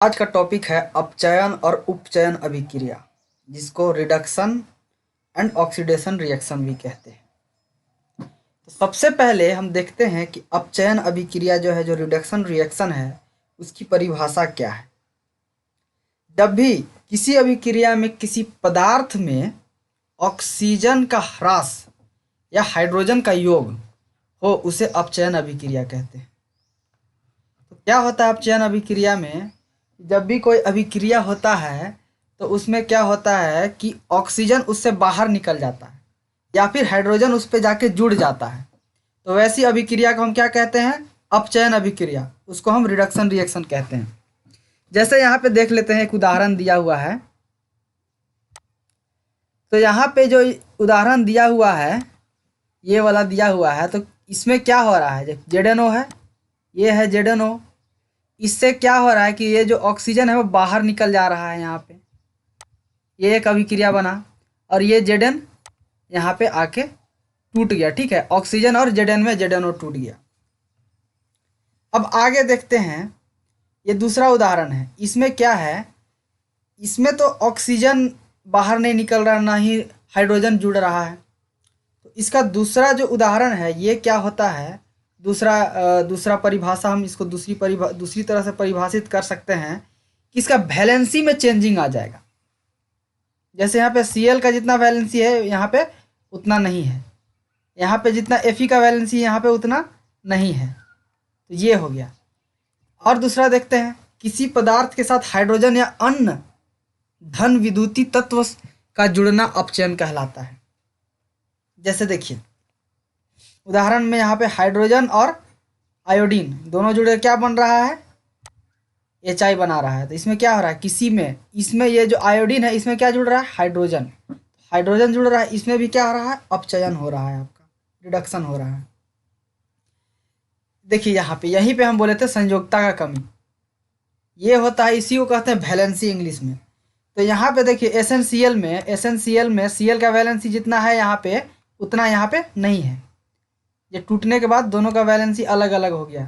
आज का टॉपिक है अपचयन और उपचयन अभिक्रिया, जिसको रिडक्शन एंड ऑक्सीडेशन रिएक्शन भी कहते हैं। तो सबसे पहले हम देखते हैं कि अपचयन अभिक्रिया जो है, जो रिडक्शन रिएक्शन है, उसकी परिभाषा क्या है। जब भी किसी अभिक्रिया में किसी पदार्थ में ऑक्सीजन का ह्रास या हाइड्रोजन का योग हो, उसे अपचयन अभिक्रिया कहते हैं। तो क्या होता है अपचयन अभिक्रिया में? जब भी कोई अभिक्रिया होता है तो उसमें क्या होता है कि ऑक्सीजन उससे बाहर निकल जाता है या फिर हाइड्रोजन उस पर जाके जुड़ जाता है। तो वैसी अभिक्रिया को हम क्या कहते हैं? अपचयन अभिक्रिया। उसको हम रिडक्शन रिएक्शन कहते हैं। जैसे यहाँ पे देख लेते हैं, एक उदाहरण दिया हुआ है। तो यहाँ पे जो उदाहरण दिया हुआ है, ये वाला दिया हुआ है, तो इसमें क्या हो रहा है? ZNO है, ये है ZNO। इससे क्या हो रहा है कि ये जो ऑक्सीजन है वो बाहर निकल जा रहा है। यहाँ पे ये एक अभिक्रिया बना और ये Zn यहाँ पे आके टूट गया। ठीक है, ऑक्सीजन और Zn में ZNO टूट गया। अब आगे देखते हैं, ये दूसरा उदाहरण है। इसमें क्या है? इसमें तो ऑक्सीजन बाहर नहीं निकल रहा, ना ही हाइड्रोजन जुड़ रहा है। तो इसका दूसरा जो उदाहरण है, ये क्या होता है? दूसरा परिभाषा हम इसको दूसरी तरह से परिभाषित कर सकते हैं कि इसका वैलेंसी में चेंजिंग आ जाएगा। जैसे यहाँ पे Cl का जितना वैलेंसी है यहाँ पे उतना नहीं है, यहाँ पे जितना Fe का वैलेंसी है यहाँ पे उतना नहीं है। तो ये हो गया। और दूसरा देखते हैं, किसी पदार्थ के साथ हाइड्रोजन या अन्य धन विद्युतीय तत्व का जुड़ना अपचयन कहलाता है। जैसे देखिए उदाहरण में यहाँ पे हाइड्रोजन और आयोडीन दोनों जुड़े क्या बन रहा है? HI बना रहा है। तो इसमें क्या हो रहा है? किसी में इसमें ये जो आयोडीन है इसमें क्या जुड़ रहा है? हाइड्रोजन। हाइड्रोजन जुड़ रहा है, इसमें भी क्या हो रहा है? अपचयन हो रहा है, आपका रिडक्शन हो रहा है। देखिए यहाँ पे, यहीं पे हम बोले थे संयोजकता का कमी, ये होता है, इसी को कहते हैं वैलेंसी इंग्लिश में। तो यहाँ पे देखिए एसेंशियल में Cl का वैलेंसी जितना है यहाँ पे उतना यहाँ पे नहीं है। ये टूटने के बाद दोनों का वैलेंसी अलग अलग हो गया।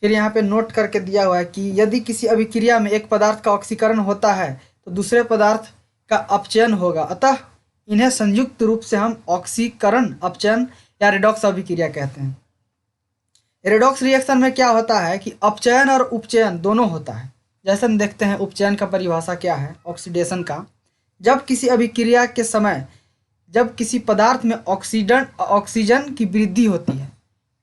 फिर यहाँ पे नोट करके दिया हुआ है कि यदि किसी अभिक्रिया में एक पदार्थ का ऑक्सीकरण होता है तो दूसरे पदार्थ का अपचयन होगा, अतः इन्हें संयुक्त रूप से हम ऑक्सीकरण अपचयन या रिडॉक्स अभिक्रिया कहते हैं। रिडॉक्स रिएक्शन में क्या होता है कि अपचयन और उपचयन दोनों होता है। जैसे हम देखते हैं उपचयन का परिभाषा क्या है, ऑक्सीडेशन का। जब किसी अभिक्रिया के समय जब किसी पदार्थ में ऑक्सीजन की वृद्धि होती है,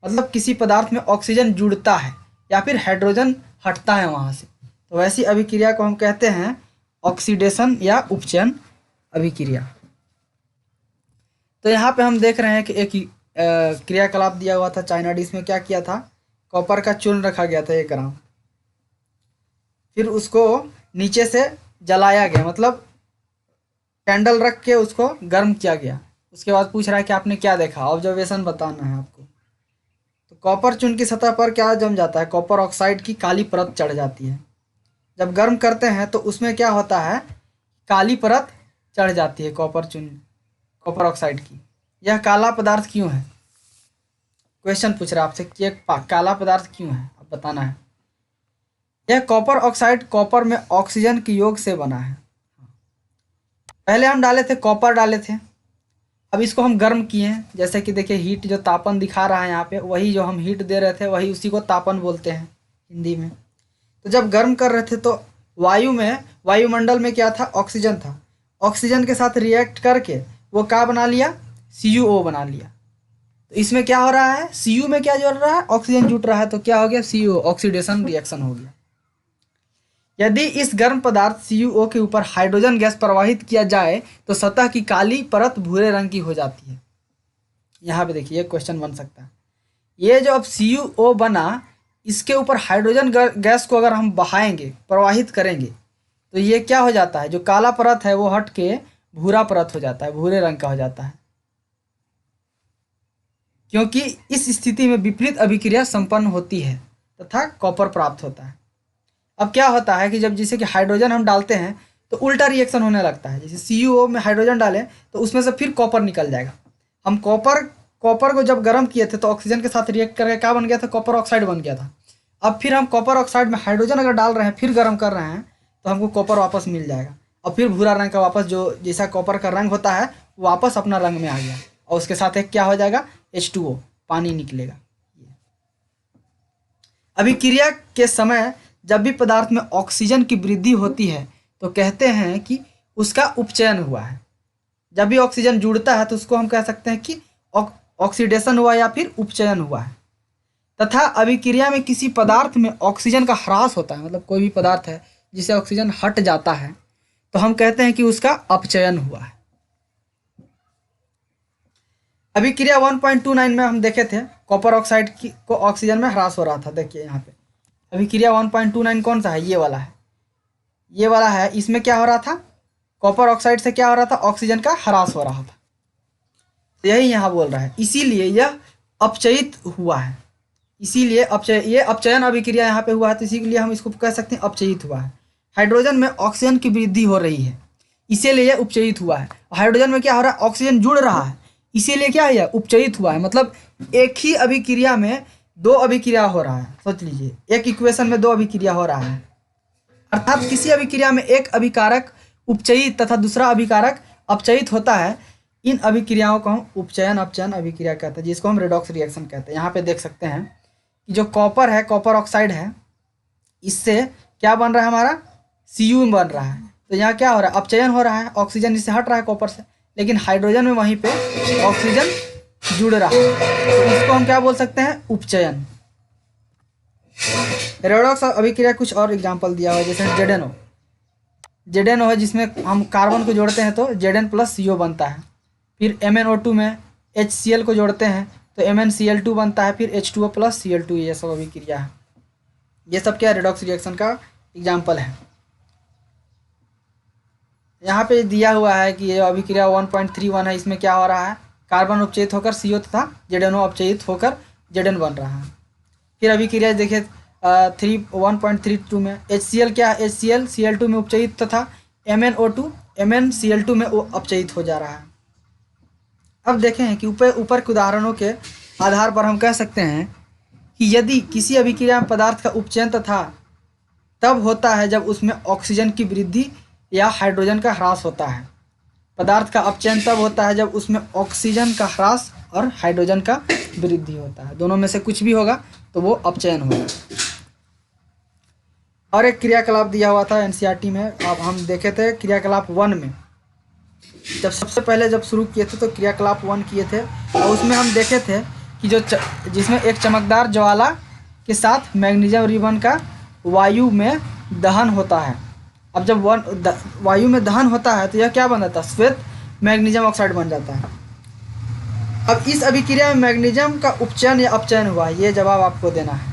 मतलब किसी पदार्थ में ऑक्सीजन जुड़ता है या फिर हाइड्रोजन हटता है वहाँ से, तो वैसी अभिक्रिया को हम कहते हैं ऑक्सीडेशन या उपचयन अभिक्रिया। तो यहाँ पे हम देख रहे हैं कि एक क्रियाकलाप दिया हुआ था चाइना डिश में। क्या किया था? कॉपर का चूर्ण रखा गया था 1 ग्राम, फिर उसको नीचे से जलाया गया, मतलब कैंडल रख के उसको गर्म किया गया। उसके बाद पूछ रहा है कि आपने क्या देखा, ऑब्जर्वेशन बताना है आपको। तो कॉपर चूर्ण की सतह पर क्या जम जाता है? कॉपर ऑक्साइड की काली परत चढ़ जाती है। जब गर्म करते हैं तो उसमें क्या होता है? काली परत चढ़ जाती है कॉपर ऑक्साइड की। यह काला पदार्थ क्यों है? क्वेश्चन पूछ रहा है आपसे कि काला पदार्थ क्यों है, अब बताना है। यह कॉपर ऑक्साइड कॉपर में ऑक्सीजन के योग से बना है। पहले हम डाले थे, कॉपर डाले थे, अब इसको हम गर्म किए हैं। जैसे कि देखिए हीट, जो तापन दिखा रहा है यहाँ पे, वही जो हम हीट दे रहे थे वही, उसी को तापन बोलते हैं हिंदी में। तो जब गर्म कर रहे थे तो वायुमंडल में क्या था? ऑक्सीजन था। ऑक्सीजन के साथ रिएक्ट करके वो क्या बना लिया? CuO बना लिया। तो इसमें क्या हो रहा है? Cu में क्या जुड़ रहा है? ऑक्सीजन जुड़ रहा है, तो क्या हो गया? CO, ऑक्सीडेशन रिएक्शन हो गया। यदि इस गर्म पदार्थ CuO के ऊपर हाइड्रोजन गैस प्रवाहित किया जाए तो सतह की काली परत भूरे रंग की हो जाती है। यहाँ पे देखिए, क्वेश्चन बन सकता है, ये जो अब CuO बना, इसके ऊपर हाइड्रोजन गैस को अगर हम बहाएंगे, प्रवाहित करेंगे, तो ये क्या हो जाता है? जो काला परत है वो हट के भूरा परत हो जाता है, भूरे रंग का हो जाता है, क्योंकि इस स्थिति में विपरीत अभिक्रिया संपन्न होती है तथा कॉपर प्राप्त होता है। अब क्या होता है कि जब जैसे कि हाइड्रोजन हम डालते हैं तो उल्टा रिएक्शन होने लगता है। जैसे CuO में हाइड्रोजन डालें तो उसमें से फिर कॉपर निकल जाएगा। हम कॉपर को जब गर्म किए थे तो ऑक्सीजन के साथ रिएक्ट करके क्या बन गया था? कॉपर ऑक्साइड बन गया था। अब फिर हम कॉपर ऑक्साइड में हाइड्रोजन अगर डाल रहे हैं, फिर गर्म कर रहे हैं, तो हमको कॉपर वापस मिल जाएगा और फिर भूरा रंग का वापस जो जैसा कॉपर का रंग होता है वो वापस अपना रंग में आ गया और उसके साथ एक क्या हो जाएगा, H2O, पानी निकलेगा। अभिक्रिया के समय जब भी पदार्थ में ऑक्सीजन की वृद्धि होती है तो कहते हैं कि उसका उपचयन हुआ है। जब भी ऑक्सीजन जुड़ता है तो उसको हम कह सकते हैं कि ऑक्सीडेशन हुआ या फिर उपचयन हुआ है। तथा अभिक्रिया में किसी पदार्थ में ऑक्सीजन का ह्रास होता है, मतलब कोई भी पदार्थ है जिसे ऑक्सीजन हट जाता है तो हम कहते हैं कि उसका अपचयन हुआ है। अभिक्रिया 1.29 में हम देखे थे कॉपर ऑक्साइड को ऑक्सीजन में ह्रास हो रहा था। देखिए यहाँ पे अभिक्रिया 1.29 कौन सा है, ये वाला है, ये वाला है। इसमें क्या हो रहा था, कॉपर ऑक्साइड से क्या हो रहा था, ऑक्सीजन का ह्रास हो रहा था। तो यही यहाँ बोल रहा है, इसीलिए यह अपचयित हुआ है, इसीलिए ये अपचयन अभिक्रिया यहाँ पे हुआ है, तो इसीलिए हम इसको कह सकते हैं अपचयित हुआ है। हाइड्रोजन में ऑक्सीजन की वृद्धि हो रही है, इसीलिए यह उपचयित हुआ है। हाइड्रोजन में क्या हो रहा है, ऑक्सीजन जुड़ रहा है, इसीलिए क्या है, उपचयित हुआ है। मतलब एक ही अभिक्रिया में दो अभिक्रिया हो रहा है। सोच लीजिए, एक इक्वेशन में दो अभिक्रिया हो रहा है, अर्थात किसी अभिक्रिया में एक अभिकारक उपचयित तथा दूसरा अभिकारक अपचयित होता है। इन अभिक्रियाओं को हम उपचयन अपचयन अभिक्रिया कहते हैं, जिसको हम रेडॉक्स रिएक्शन कहते हैं। यहाँ पे देख सकते हैं कि जो कॉपर है, कॉपर ऑक्साइड है, इससे क्या बन रहा है, हमारा Cu बन रहा है। तो यहाँ क्या हो रहा है, अपचयन हो रहा है, ऑक्सीजन इससे हट रहा है कॉपर से, लेकिन हाइड्रोजन में वहीं पे ऑक्सीजन जुड़ रहा है, तो इसको हम क्या बोल सकते हैं, उपचयन। रेडॉक्स अभिक्रिया कुछ और एग्जांपल दिया हुआ है, जैसे जेडेनो है, जिसमें हम कार्बन को जोड़ते हैं तो Zn+CO बनता है। फिर MnO2 में HCl को जोड़ते हैं तो MnCl2 बनता है, फिर H2O+Cl2, ये सब अभिक्रिया है। ये सब क्या रेडॉक्स रिएक्शन का एग्जाम्पल है। यहाँ पे दिया हुआ है कि ये अभिक्रिया 1.31 है, इसमें क्या हो रहा है, कार्बन उपचयित होकर CO तथा ZnO अपचयित होकर Zn बन रहा है। फिर अभिक्रिया देखिए 1.32 में HCl क्या है, HCl Cl2 में उपचयित तथा MnO2 MnCl2 में वो अपचयित हो जा रहा है। अब देखें कि ऊपर के उदाहरणों के आधार पर हम कह सकते हैं कि यदि किसी अभिक्रिया में पदार्थ का उपचयन तथा तब होता है जब उसमें ऑक्सीजन की वृद्धि या हाइड्रोजन का ह्रास होता है। पदार्थ का अपचयन तब होता है जब उसमें ऑक्सीजन का ह्रास और हाइड्रोजन का वृद्धि होता है। दोनों में से कुछ भी होगा तो वो अपचयन होगा। और एक क्रियाकलाप दिया हुआ था NCERT में, अब हम देखे थे क्रियाकलाप 1 में, जब सबसे पहले जब शुरू किए थे तो क्रियाकलाप 1 किए थे, और उसमें हम देखे थे कि जिसमें एक चमकदार ज्वाला के साथ मैग्नीशियम रिबन का वायु में दहन होता है। अब जब वायु में दहन होता है तो यह क्या बन जाता है, श्वेत मैग्नीशियम ऑक्साइड बन जाता है। अब इस अभिक्रिया में मैग्नीशियम का उपचयन या अपचयन हुआ है, ये जवाब आपको देना है।